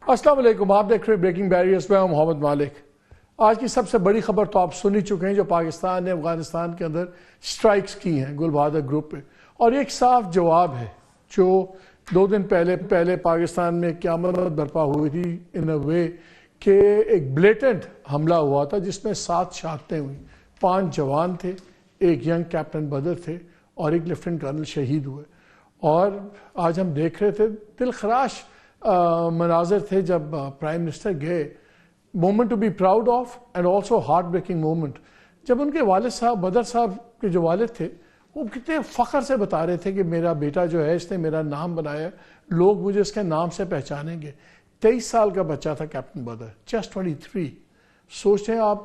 السلام علیکم، آپ دیکھ رہے ہیں بریکنگ بیریئرز میں ہوں محمد مالک۔ آج کی سب سے بڑی خبر تو آپ سن ہی چکے ہیں، جو پاکستان نے افغانستان کے اندر سٹرائکس کی ہیں گل بہادر گروپ پہ، اور ایک صاف جواب ہے جو 2 دن پہلے پاکستان میں قیامت برپا ہوئی تھی ان اے وے کہ ایک بلیٹنٹ حملہ ہوا تھا جس میں 7 شہادتیں ہوئیں، 5 جوان تھے، ایک ینگ کیپٹن بدر تھے اور ایک لیفٹیننٹ کرنل شہید ہوئے۔ اور آج ہم دیکھ رہے تھے دل خراش مناظر تھے جب پرائم منسٹر گئے، moment to be proud of and also heart breaking moment, جب ان کے والد صاحب بدر صاحب کے جو والد تھے وہ کتنے فخر سے بتا رہے تھے کہ میرا بیٹا جو ہے اس نے میرا نام بنایا، لوگ مجھے اس کے نام سے پہچانیں گے۔ 23 سال کا بچہ تھا کیپٹن بدر، جسٹ 23۔ سوچتے ہیں آپ،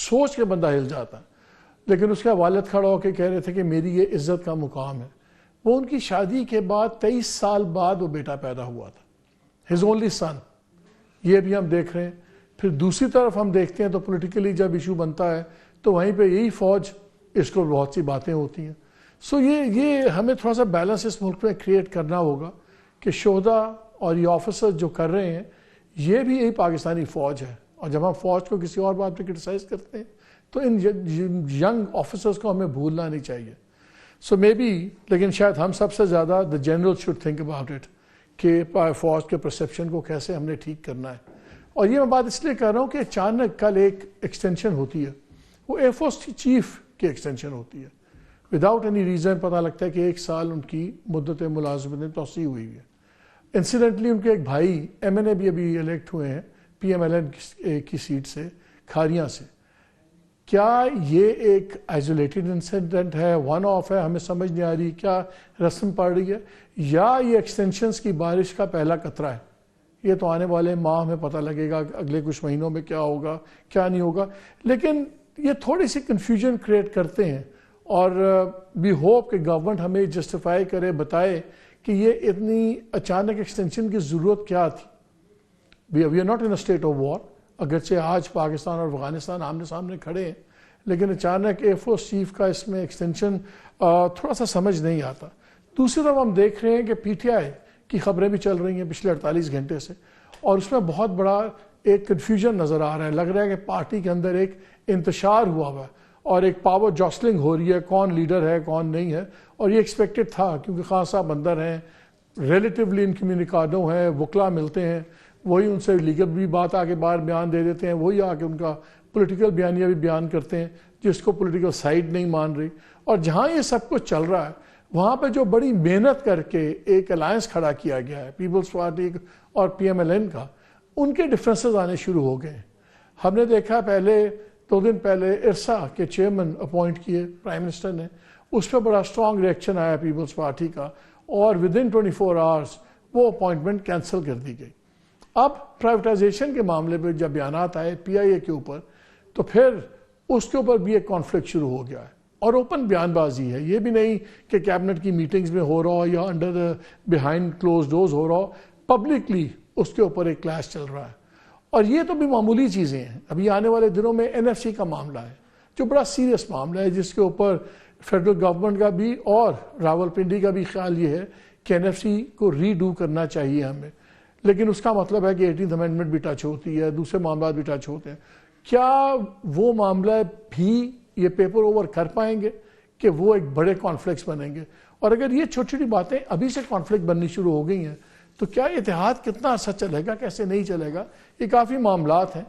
سوچ کے بندہ ہل جاتا، لیکن اس کا والد کھڑا ہو کے کہہ رہے تھے کہ میری یہ عزت کا مقام ہے۔ وہ ان کی شادی کے بعد 23 سال بعد وہ بیٹا پیدا ہوا تھا، ہز اونلی سن۔ یہ بھی ہم دیکھ رہے ہیں۔ پھر دوسری طرف ہم دیکھتے ہیں تو پولیٹیکلی جب ایشو بنتا ہے تو وہیں پہ یہی فوج، اس کو بہت سی باتیں ہوتی ہیں۔ سو یہ ہمیں تھوڑا سا بیلنس اس ملک میں کریٹ کرنا ہوگا کہ شہدا اور یہ آفیسر جو کر رہے ہیں یہ بھی یہی پاکستانی فوج ہے، اور جب ہم فوج کو کسی اور بات پہ کرٹیسائز کرتے ہیں تو ان ینگ آفیسرز کو ہمیں بھولنا نہیں چاہیے۔ سو مے بی، لیکن شاید ہم سب سے زیادہ the general should think about it کہ فوج کے پرسیپشن کو کیسے ہم نے ٹھیک کرنا ہے۔ اور یہ میں بات اس لیے کر رہا ہوں کہ اچانک کل ایک ایکسٹینشن ہوتی ہے، وہ ایئر فورس کی چیف کی ایکسٹینشن ہوتی ہے، وداؤٹ اینی ریزن پتہ لگتا ہے کہ 1 سال ان کی مدت ملازمت میں توسیع ہوئی ہے۔ انسیڈنٹلی ان کے ایک بھائی ایم این اے بھی ابھی الیکٹ ہوئے ہیں پی ایم ایل این کی سیٹ سے، کھاریاں سے۔ کیا یہ ایک آئسولیٹڈ انسیڈنٹ ہے، ون آف ہے، ہمیں سمجھ نہیں آ رہی کیا رسم پڑ رہی ہے، یا یہ ایکسٹینشنز کی بارش کا پہلا قطرہ ہے؟ یہ تو آنے والے ماہ میں پتہ لگے گا، اگلے کچھ مہینوں میں کیا ہوگا کیا نہیں ہوگا، لیکن یہ تھوڑی سی کنفیوژن کریٹ کرتے ہیں۔ اور وی ہوپ کہ گورنمنٹ ہمیں جسٹیفائی کرے، بتائے کہ یہ اتنی اچانک ایکسٹینشن کی ضرورت کیا تھی۔ We are not in a state of war, اگرچہ آج پاکستان اور افغانستان آمنے سامنے کھڑے ہیں، لیکن اچانک ایئر فورس چیف کا اس میں ایکسٹینشن تھوڑا سا سمجھ نہیں آتا۔ دوسری طرف ہم دیکھ رہے ہیں کہ پی ٹی آئی کی خبریں بھی چل رہی ہیں پچھلے 48 گھنٹے سے، اور اس میں بہت بڑا ایک کنفیوژن نظر آ رہا ہے۔ لگ رہا ہے کہ پارٹی کے اندر ایک انتشار ہوا ہوا ہے اور ایک پاور جاسلنگ ہو رہی ہے، کون لیڈر ہے کون نہیں ہے، اور یہ ایکسپیکٹڈ تھا کیونکہ خان صاحب اندر ہیں، ریلیٹیولی انکمیونیکادو ہیں، وکلا ملتے ہیں، وہی ان سے لیگل بھی بات آگے باہر بیان دے دیتے ہیں، وہی آ کے ان کا پولیٹیکل بیانیہ بھی بیان کرتے ہیں جس کو پولیٹیکل سائیڈ نہیں مان رہی۔ اور جہاں یہ سب کچھ چل رہا ہے وہاں پہ جو بڑی محنت کر کے ایک الائنس کھڑا کیا گیا ہے پیپلز پارٹی اور پی ایم ایل این کا، ان کے ڈفرینسز آنے شروع ہو گئے ہیں۔ ہم نے دیکھا پہلے 2 دن پہلے ارسا کے چیئرمین اپوائنٹ کیے پرائم منسٹر نے، اس پہ بڑا اسٹرانگ ریئیکشن آیا پیپلز پارٹی کا، اور ودن 24 آورز وہ اپوائنٹمنٹ کینسل کر دی گئی۔ اب پرائیویٹائزیشن کے معاملے پہ جب بیانات آئے پی آئی اے کے اوپر، تو پھر اس کے اوپر بھی ایک کانفلکٹ شروع ہو گیا ہے، اور اوپن بیان بازی ہے، یہ بھی نہیں کہ کیبنٹ کی میٹنگز میں ہو رہا ہو یا انڈر بیہائنڈ کلوز ڈورز ہو رہا ہو، پبلکلی اس کے اوپر ایک کلیش چل رہا ہے۔ اور یہ تو بھی معمولی چیزیں ہیں، ابھی آنے والے دنوں میں این ایف سی کا معاملہ ہے جو بڑا سیریس معاملہ ہے، جس کے اوپر فیڈرل گورنمنٹ کا بھی اور راول پنڈی کا بھی خیال یہ ہے کہ این ایف سی کو ری ڈو کرنا چاہیے ہمیں، لیکن اس کا مطلب ہے کہ 18th امینڈمنٹ بھی ٹچ ہوتی ہے، دوسرے معاملات بھی ٹچ ہوتے ہیں۔ کیا وہ معاملہ بھی یہ پیپر اوور کر پائیں گے کہ وہ ایک بڑے کانفلکٹس بنیں گے؟ اور اگر یہ چھوٹی چھوٹی باتیں ابھی سے کانفلکٹ بننی شروع ہو گئی ہیں تو کیا اتحاد کتنا عرصہ چلے گا، کیسے نہیں چلے گا؟ یہ کافی معاملات ہیں۔